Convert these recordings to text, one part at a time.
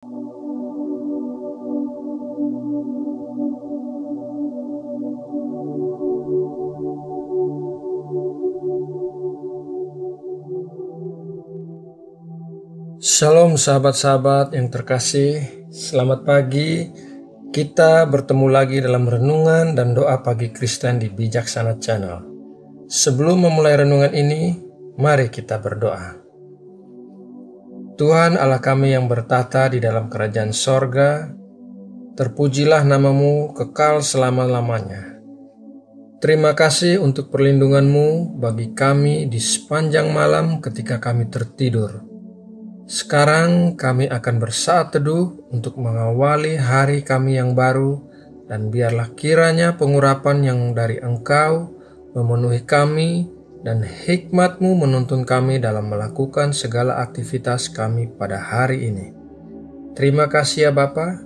Shalom sahabat-sahabat yang terkasih, selamat pagi. Kita bertemu lagi dalam renungan dan doa pagi Kristen di Bijaksana Channel. Sebelum memulai renungan ini, mari kita berdoa. Tuhan Allah kami yang bertata di dalam kerajaan sorga, terpujilah namamu kekal selama-lamanya. Terima kasih untuk perlindungan-Mu bagi kami di sepanjang malam ketika kami tertidur. Sekarang kami akan bersaat teduh untuk mengawali hari kami yang baru, dan biarlah kiranya pengurapan yang dari Engkau memenuhi kami dan hikmat-Mu menuntun kami dalam melakukan segala aktivitas kami pada hari ini. Terima kasih ya Bapa,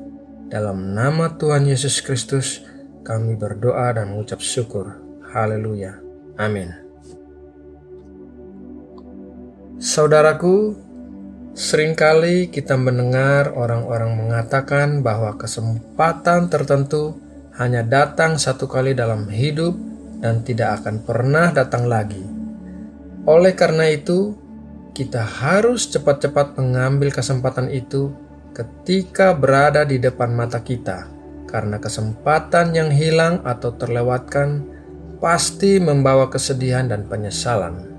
dalam nama Tuhan Yesus Kristus kami berdoa dan mengucap syukur. Haleluya. Amin. Saudaraku, seringkali kita mendengar orang-orang mengatakan bahwa kesempatan tertentu hanya datang satu kali dalam hidup dan tidak akan pernah datang lagi. Oleh karena itu, kita harus cepat-cepat mengambil kesempatan itu ketika berada di depan mata kita, karena kesempatan yang hilang atau terlewatkan pasti membawa kesedihan dan penyesalan.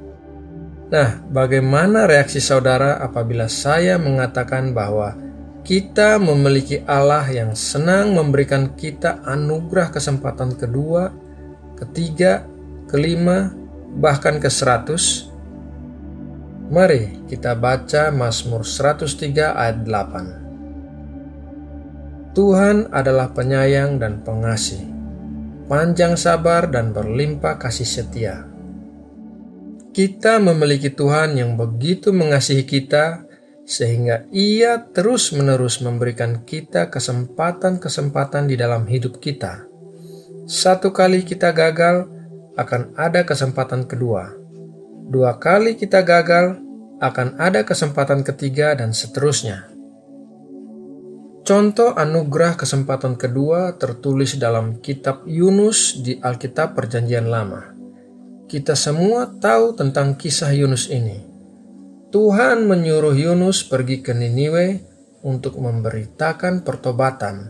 Nah, bagaimana reaksi saudara apabila saya mengatakan bahwa kita memiliki Allah yang senang memberikan kita anugerah kesempatan kedua, ketiga, kelima, bahkan ke-100? Mari kita baca Mazmur 103 ayat 8. Tuhan adalah penyayang dan pengasih, panjang sabar dan berlimpah kasih setia. Kita memiliki Tuhan yang begitu mengasihi kita, sehingga Ia terus-menerus memberikan kita kesempatan-kesempatan di dalam hidup kita. Satu kali kita gagal, akan ada kesempatan kedua. Dua kali kita gagal, akan ada kesempatan ketiga, dan seterusnya. Contoh anugerah kesempatan kedua tertulis dalam kitab Yunus di Alkitab Perjanjian Lama. Kita semua tahu tentang kisah Yunus ini. Tuhan menyuruh Yunus pergi ke Niniwe untuk memberitakan pertobatan.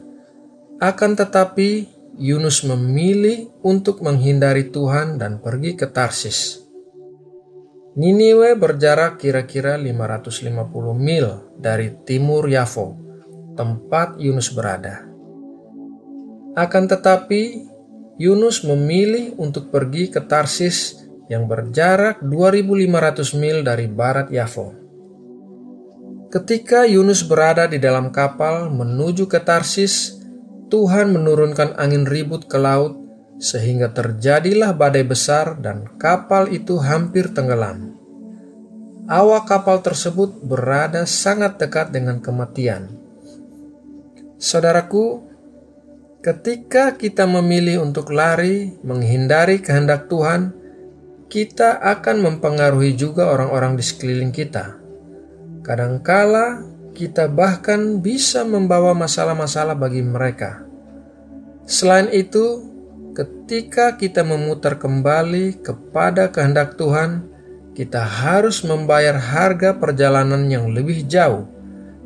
Akan tetapi, Yunus memilih untuk menghindari Tuhan dan pergi ke Tarsis. Niniwe berjarak kira-kira 550 mil dari timur Yafo, tempat Yunus berada. Akan tetapi, Yunus memilih untuk pergi ke Tarsis yang berjarak 2.500 mil dari barat Yafo. Ketika Yunus berada di dalam kapal menuju ke Tarsis, Tuhan menurunkan angin ribut ke laut sehingga terjadilah badai besar dan kapal itu hampir tenggelam. Awak kapal tersebut berada sangat dekat dengan kematian. Saudaraku, ketika kita memilih untuk lari, menghindari kehendak Tuhan, kita akan mempengaruhi juga orang-orang di sekeliling kita. Kadangkala kita bahkan bisa membawa masalah-masalah bagi mereka. Selain itu, ketika kita memutar kembali kepada kehendak Tuhan, kita harus membayar harga perjalanan yang lebih jauh,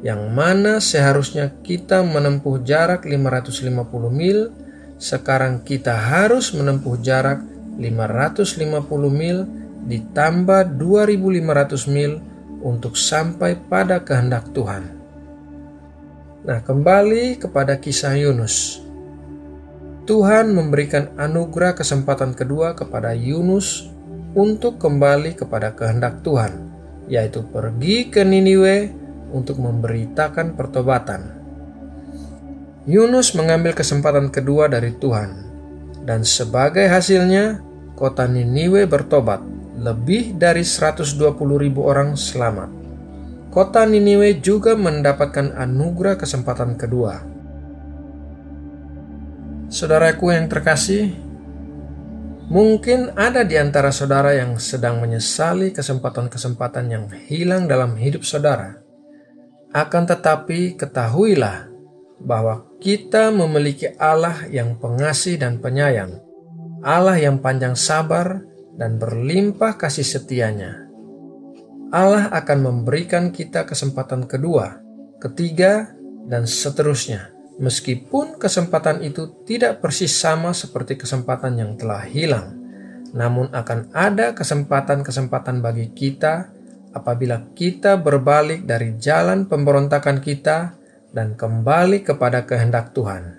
yang mana seharusnya kita menempuh jarak 550 mil, sekarang kita harus menempuh jarak 550 mil ditambah 2.500 mil untuk sampai pada kehendak Tuhan. Nah, kembali kepada kisah Yunus. Tuhan memberikan anugerah kesempatan kedua kepada Yunus untuk kembali kepada kehendak Tuhan, yaitu pergi ke Niniwe untuk memberitakan pertobatan. Yunus mengambil kesempatan kedua dari Tuhan, dan sebagai hasilnya, kota Niniwe bertobat. Lebih dari 120.000 orang selamat. Kota Niniwe juga mendapatkan anugerah kesempatan kedua. Saudaraku yang terkasih, mungkin ada di antara saudara yang sedang menyesali kesempatan-kesempatan yang hilang dalam hidup saudara. Akan tetapi ketahuilah bahwa kita memiliki Allah yang pengasih dan penyayang, Allah yang panjang sabar dan berlimpah kasih setianya. Allah akan memberikan kita kesempatan kedua, ketiga, dan seterusnya, meskipun kesempatan itu tidak persis sama seperti kesempatan yang telah hilang. Namun akan ada kesempatan-kesempatan bagi kita apabila kita berbalik dari jalan pemberontakan kita dan kembali kepada kehendak Tuhan.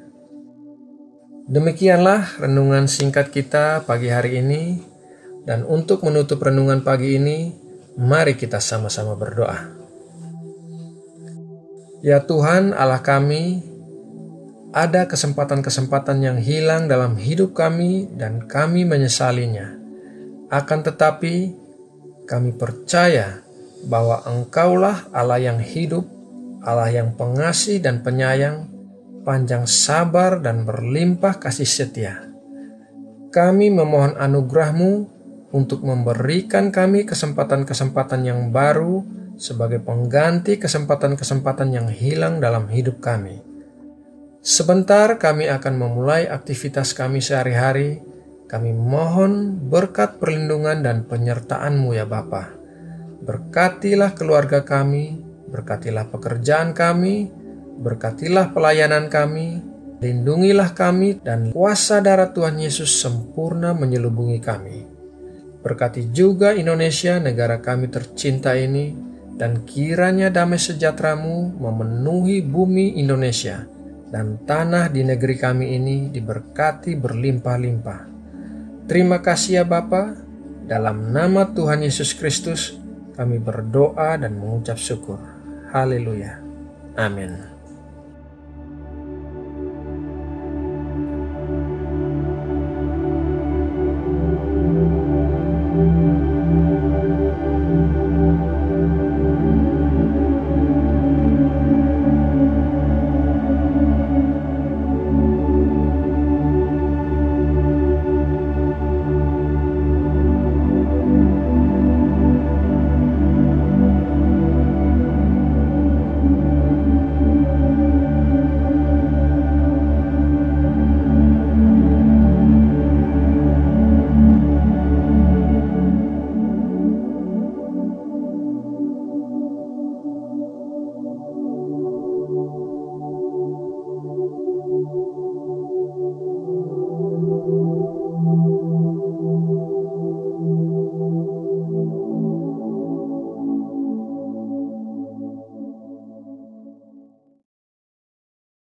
Demikianlah renungan singkat kita pagi hari ini, dan untuk menutup renungan pagi ini, mari kita sama-sama berdoa. Ya Tuhan Allah kami, ada kesempatan-kesempatan yang hilang dalam hidup kami dan kami menyesalinya. Akan tetapi, kami percaya bahwa Engkaulah Allah yang hidup, Allah yang pengasih dan penyayang, panjang sabar dan berlimpah kasih setia. Kami memohon anugerah-Mu untuk memberikan kami kesempatan-kesempatan yang baru sebagai pengganti kesempatan-kesempatan yang hilang dalam hidup kami. Sebentar kami akan memulai aktivitas kami sehari-hari. Kami mohon berkat perlindungan dan penyertaan-Mu ya Bapa. Berkatilah keluarga kami, berkatilah pekerjaan kami, berkatilah pelayanan kami, lindungilah kami, dan kuasa darah Tuhan Yesus sempurna menyelubungi kami. Berkati juga Indonesia, negara kami tercinta ini, dan kiranya damai sejahtera-Mu memenuhi bumi Indonesia, dan tanah di negeri kami ini diberkati berlimpah-limpah. Terima kasih ya Bapa, dalam nama Tuhan Yesus Kristus kami berdoa dan mengucap syukur. Haleluya. Amin.